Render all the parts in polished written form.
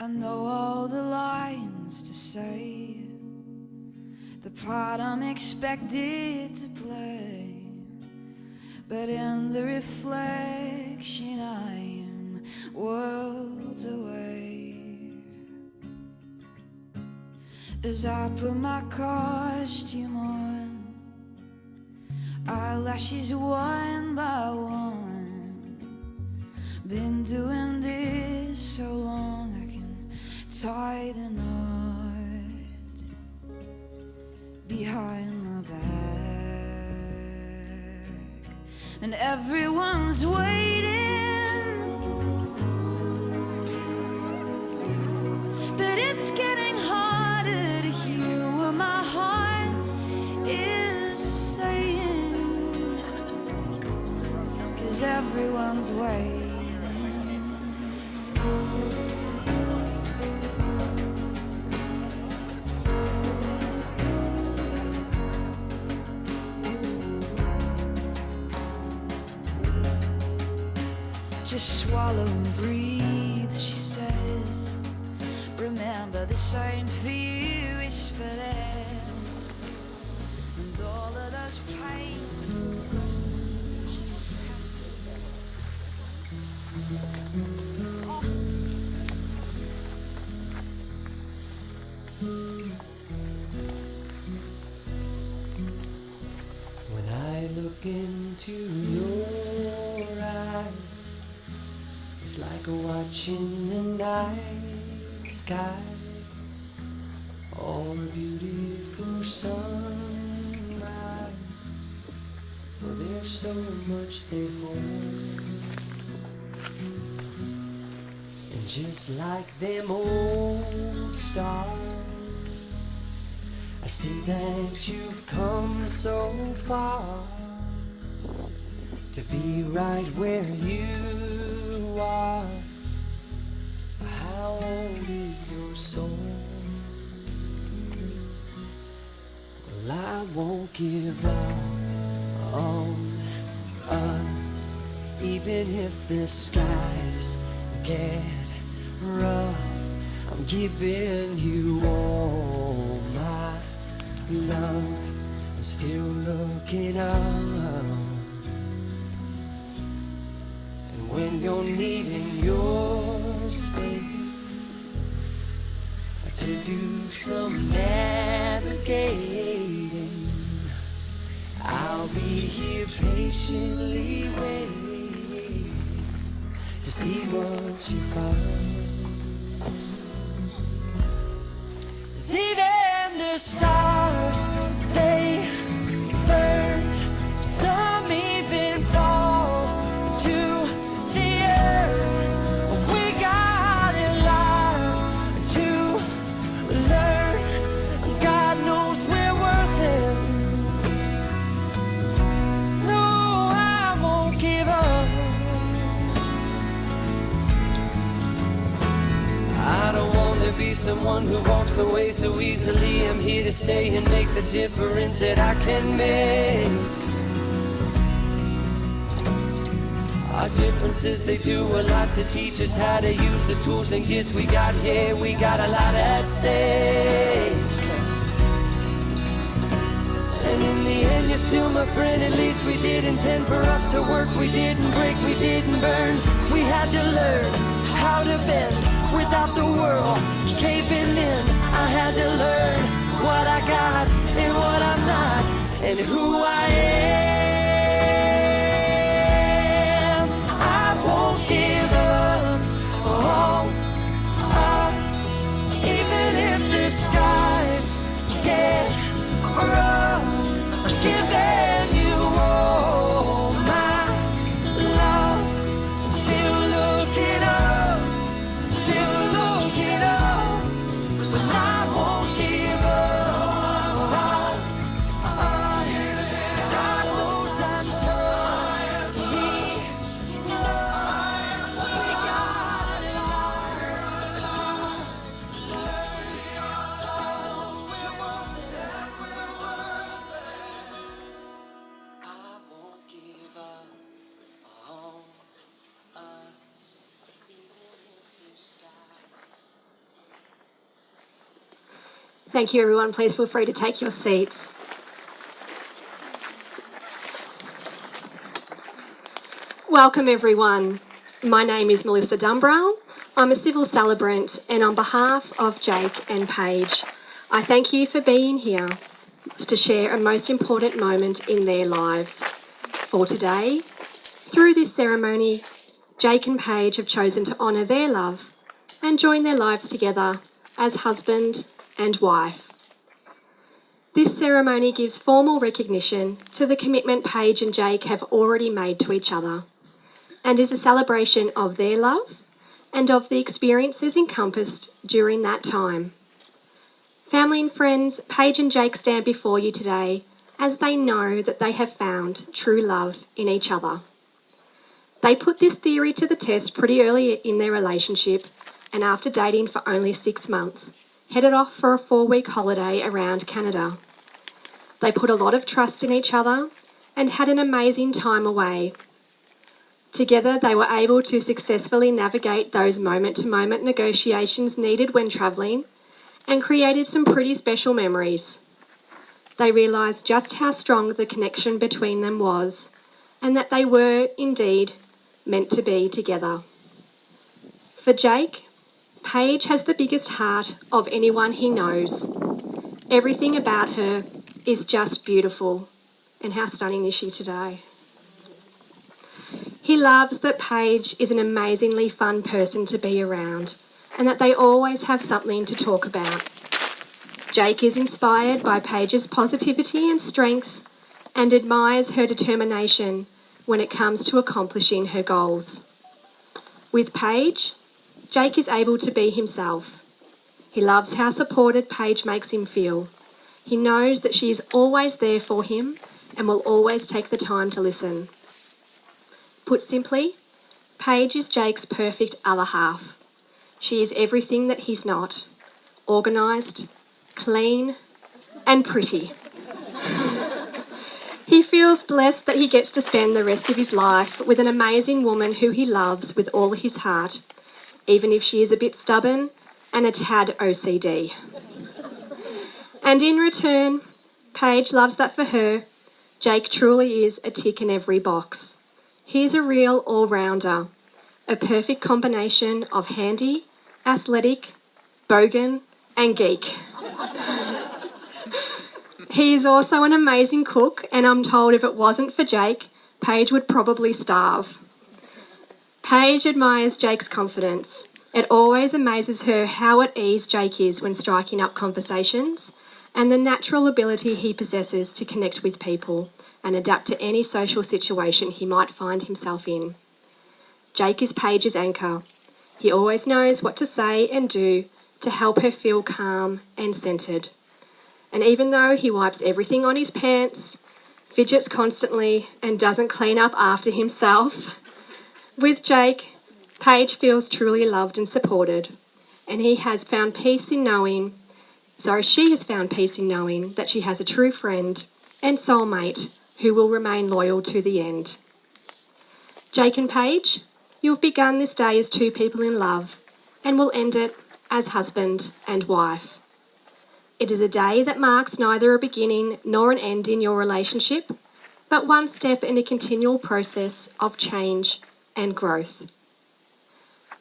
I know all the lines to say, the part I'm expected to play, but in the reflection I am worlds away. As I put my costume on, eyelashes one by one, been doing this so long I can tie the knot behind my back, and everyone's waiting, but it's getting harder to hear what my heart is saying, 'cause everyone's waiting. Just swallow and breathe, she says. Remember, this ain't for you, it's for them. And all of those pain. When I look into your eyes, it's like watching the night sky, or a beautiful sunrise. Well, there's so much they hold, and just like them old stars, I see that you've come so far to be right where you are. How old is your soul? Well, I won't give up on us, even if the skies get rough. I'm giving you all my love. I'm still looking up. When you're needing your space to do some navigating, I'll be here patiently waiting to see what you find. 'Cause even the stars, they burn, some even fall to the earth. We got a lot to learn. God knows we're worth it. No, I won't give up. I don't want to be someone who walks away so easily. I'm here to stay and make the difference that I can make. Our differences, they do a lot to teach us how to use the tools and gifts we got here. We got a lot at stake. And in the end, you're still my friend. At least we did intend for us to work. We didn't break, we didn't burn. We had to learn how to bend without the world caving in. I had to learn what I got and what I'm not, and who I am. I won't give up on us, even if the skies get rough. I'm giving you all my love. Still looking up, still looking up, but I won't give up on us. I Thank you, everyone. Please feel free to take your seats. Welcome, everyone. My name is Melissa Dumbrell. I'm a civil celebrant, and on behalf of Jake and Paige, I thank you for being here to share a most important moment in their lives. For today, through this ceremony, Jake and Paige have chosen to honour their love and join their lives together as husband and wife. This ceremony gives formal recognition to the commitment Paige and Jake have already made to each other, and is a celebration of their love and of the experiences encompassed during that time. Family and friends, Paige and Jake stand before you today as they know that they have found true love in each other. They put this theory to the test pretty early in their relationship, and after dating for only 6 months, headed off for a 4-week holiday around Canada. They put a lot of trust in each other and had an amazing time away. Together, they were able to successfully navigate those moment-to-moment negotiations needed when travelling, and created some pretty special memories. They realised just how strong the connection between them was, and that they were, indeed, meant to be together. For Jake, Paige has the biggest heart of anyone he knows. Everything about her is just beautiful. And how stunning is she today? He loves that Paige is an amazingly fun person to be around, and that they always have something to talk about. Jake is inspired by Paige's positivity and strength, and admires her determination when it comes to accomplishing her goals. With Paige, Jake is able to be himself. He loves how supported Paige makes him feel. He knows that she is always there for him and will always take the time to listen. Put simply, Paige is Jake's perfect other half. She is everything that he's not: organised, clean, and pretty. He feels blessed that he gets to spend the rest of his life with an amazing woman who he loves with all his heart, even if she is a bit stubborn and a tad OCD. And in return, Paige loves that for her, Jake truly is a tick in every box. He's a real all-rounder, a perfect combination of handy, athletic, bogan, and geek. He is also an amazing cook, and I'm told if it wasn't for Jake, Paige would probably starve. Paige admires Jake's confidence. It always amazes her how at ease Jake is when striking up conversations, and the natural ability he possesses to connect with people and adapt to any social situation he might find himself in. Jake is Paige's anchor. He always knows what to say and do to help her feel calm and centred. And even though he wipes everything on his pants, fidgets constantly, and doesn't clean up after himself, with Jake, Paige feels truly loved and supported, and she has found peace in knowing that she has a true friend and soulmate who will remain loyal to the end. Jake and Paige, you've begun this day as two people in love, and will end it as husband and wife. It is a day that marks neither a beginning nor an end in your relationship, but one step in a continual process of change and growth.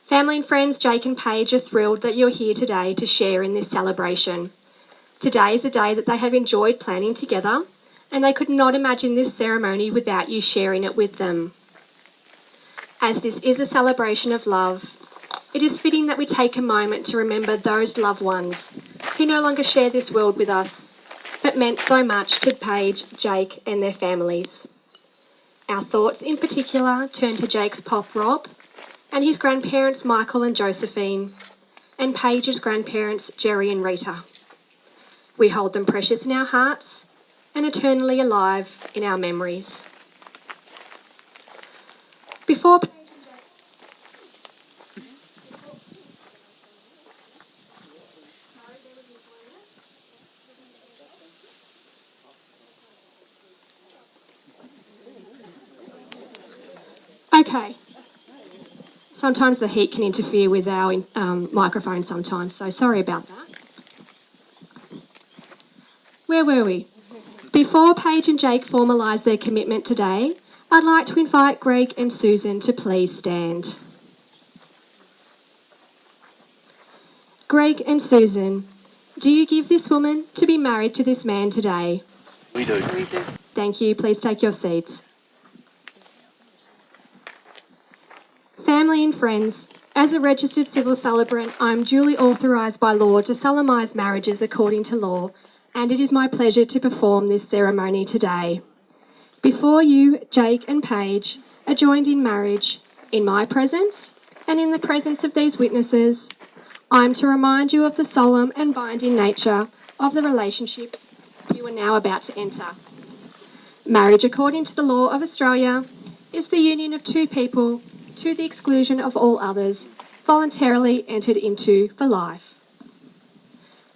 Family and friends, Jake and Paige are thrilled that you're here today to share in this celebration. Today is a day that they have enjoyed planning together, and they could not imagine this ceremony without you sharing it with them. As this is a celebration of love, it is fitting that we take a moment to remember those loved ones who no longer share this world with us, but meant so much to Paige, Jake, and their families. Our thoughts in particular turn to Jake's pop Rob, and his grandparents Michael and Josephine, and Paige's grandparents Jerry and Rita. We hold them precious in our hearts and eternally alive in our memories. Before Okay. Sometimes the heat can interfere with our microphone sometimes, so sorry about that. Where were we? Before Paige and Jake formalise their commitment today, I'd like to invite Greg and Susan to please stand. Greg and Susan, do you give this woman to be married to this man today? We do. Thank you. Please take your seats. Family and friends, as a registered civil celebrant, I am duly authorised by law to solemnise marriages according to law, and it is my pleasure to perform this ceremony today. Before you, Jake and Paige, are joined in marriage, in my presence and in the presence of these witnesses, I am to remind you of the solemn and binding nature of the relationship you are now about to enter. Marriage, according to the law of Australia, is the union of two people to the exclusion of all others, voluntarily entered into for life.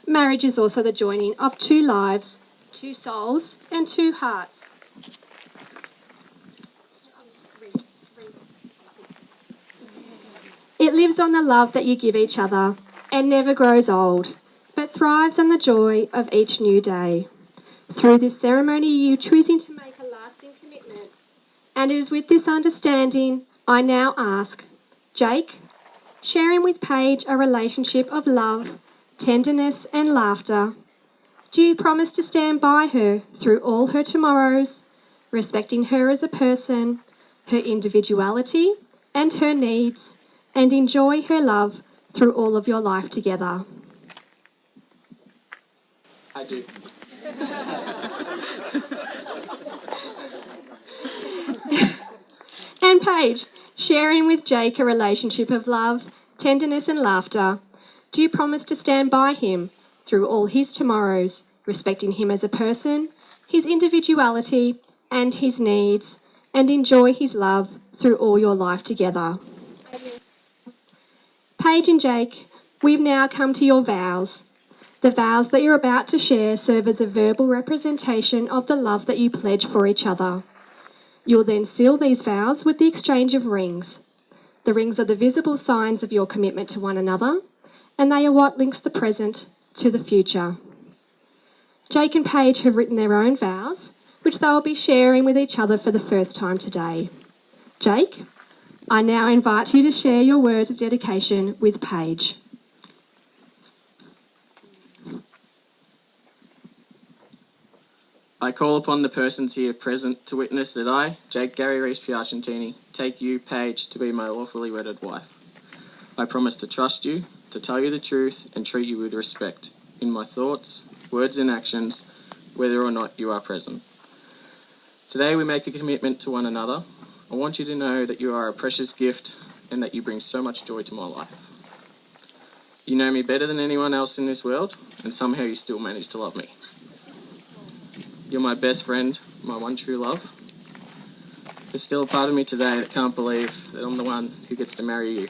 Marriage is also the joining of two lives, two souls, and two hearts. It lives on the love that you give each other and never grows old, but thrives on the joy of each new day. Through this ceremony, you choosing to make a lasting commitment, and it is with this understanding I now ask, Jake, sharing with Paige a relationship of love, tenderness and laughter, do you promise to stand by her through all her tomorrows, respecting her as a person, her individuality and her needs, and enjoy her love through all of your life together? I do. And Paige, sharing with Jake a relationship of love, tenderness and laughter, do you promise to stand by him through all his tomorrows, respecting him as a person, his individuality and his needs, and enjoy his love through all your life together? Paige and Jake, we've now come to your vows. The vows that you're about to share serve as a verbal representation of the love that you pledge for each other. You'll then seal these vows with the exchange of rings. The rings are the visible signs of your commitment to one another, and they are what links the present to the future. Jake and Paige have written their own vows, which they'll be sharing with each other for the first time today. Jake, I now invite you to share your words of dedication with Paige. I call upon the persons here present to witness that I, Jake Gary Reese Piacentini, take you, Paige, to be my lawfully wedded wife. I promise to trust you, to tell you the truth, and treat you with respect, in my thoughts, words and actions, whether or not you are present. Today we make a commitment to one another. I want you to know that you are a precious gift and that you bring so much joy to my life. You know me better than anyone else in this world, and somehow you still manage to love me. You're my best friend, my one true love. There's still a part of me today that can't believe that I'm the one who gets to marry you.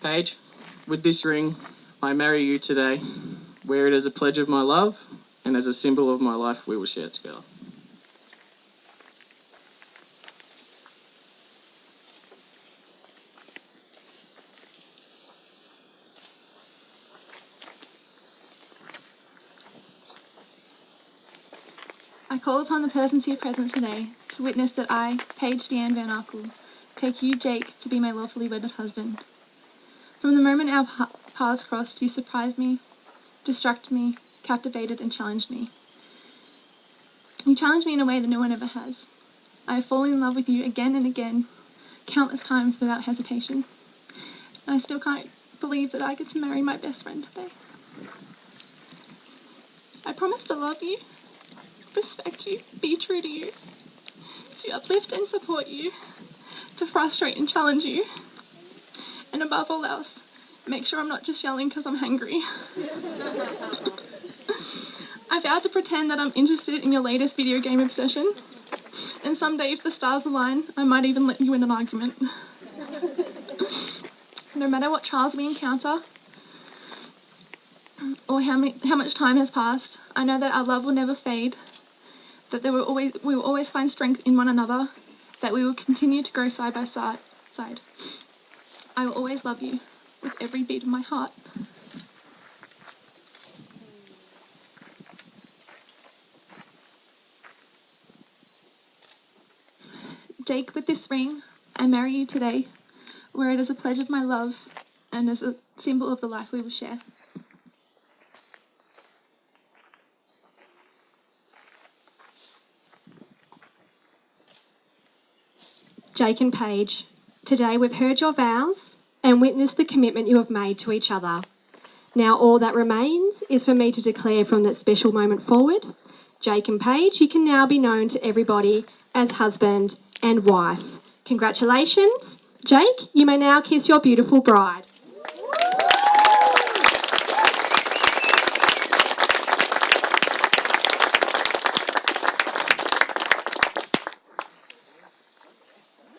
Paige, with this ring, I marry you today. Wear it as a pledge of my love and as a symbol of my life we will share together. I call upon the persons here present today to witness that I, Paige Deanne Van Arkel, take you, Jake, to be my lawfully wedded husband. From the moment our paths crossed, you surprised me, distracted me, captivated and challenged me. You challenged me in a way that no one ever has. I have fallen in love with you again and again, countless times without hesitation. And I still can't believe that I get to marry my best friend today. I promise to love you, respect you, be true to you, to uplift and support you, to frustrate and challenge you, and above all else, make sure I'm not just yelling because I'm hungry. I vow to pretend that I'm interested in your latest video game obsession, and someday if the stars align, I might even let you win an argument. No matter what trials we encounter, or how much time has passed, I know that our love will never fade, that we will always find strength in one another, that we will continue to grow side by side. I will always love you, with every beat of my heart. Jake, with this ring, I marry you today, wear it as a pledge of my love and as a symbol of the life we will share. Jake and Paige, today we've heard your vows and witnessed the commitment you have made to each other. Now all that remains is for me to declare from that special moment forward, Jake and Paige, you can now be known to everybody as husband and wife. Congratulations. Jake, you may now kiss your beautiful bride.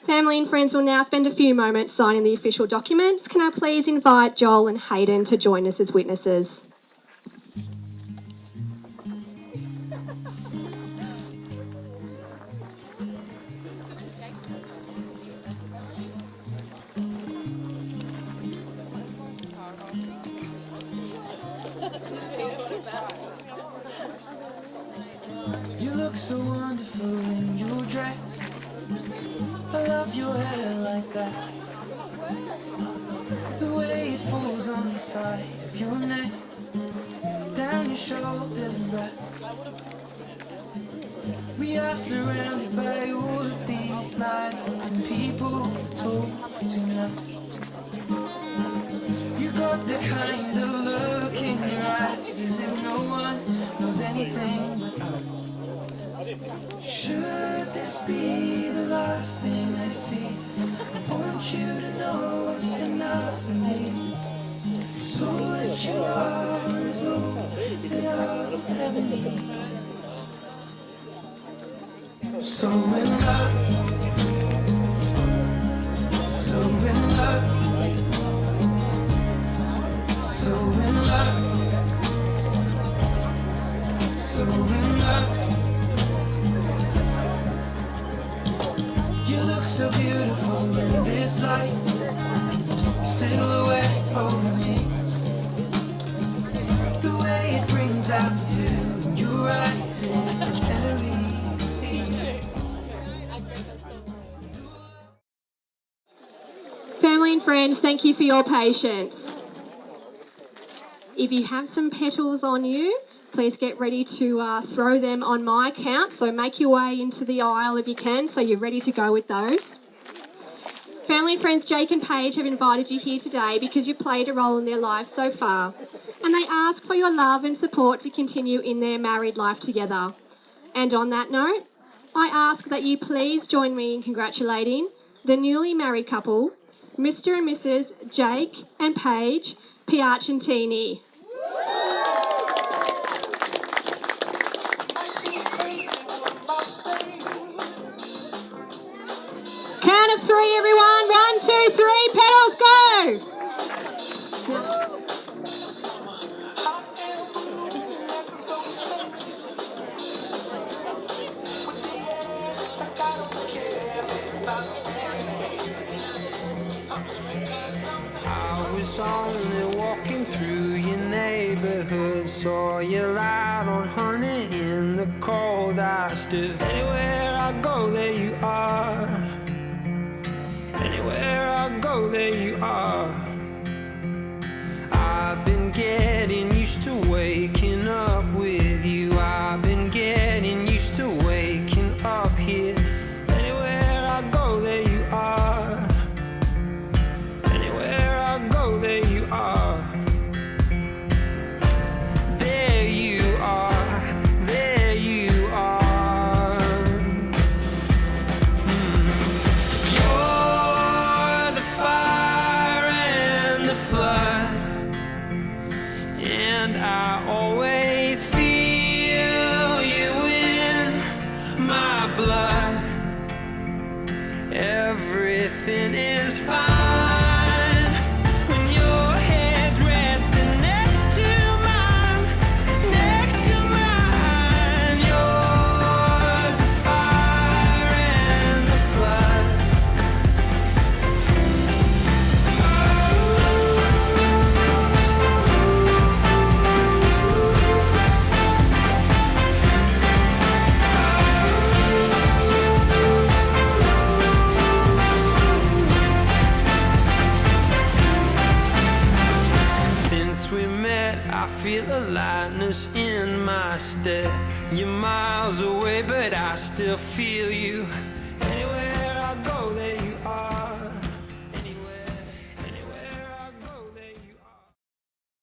Family and friends will now spend a few moments signing the official documents. Can I please invite Joel and Hayden to join us as witnesses? You look so wonderful in your dress. I love your hair like that. The way it falls on the side of your neck, down your shoulders and back. We are surrounded by all of these lights and people talk tonight. You got the kind of look in your eyes as if no one knows anything but us. Should this be the last thing I see, I want you to know it's enough for me. So that you are is all that I'll ever need. So in love, so in love, so in love, so in love. You look so beautiful in this light, silhouette over me. The way it brings out the blue in your eyes is the Tenerife Sea. Family and friends, thank you for your patience. If you have some petals on you, please get ready to throw them on my count. So make your way into the aisle if you can, so you're ready to go with those. Family and friends, Jake and Paige have invited you here today because you've played a role in their lives so far. And they ask for your love and support to continue in their married life together. And on that note, I ask that you please join me in congratulating the newly married couple, Mr. and Mrs. Jake and Paige Piacentini. Count of three, everyone. 1, 2, 3, pedals, go! I was only walking through your neighborhood, saw you light on honey in the cold. I stood anywhere I go, there you are. Anywhere I go, there you are. I've been getting used to waking up with you. I've been getting used to waking up here. Anywhere I go, there you are. Anywhere I go, there you are. There you are. There you are. You're the fire sweat, I feel a lightness in my step. You're miles away, but I still feel you.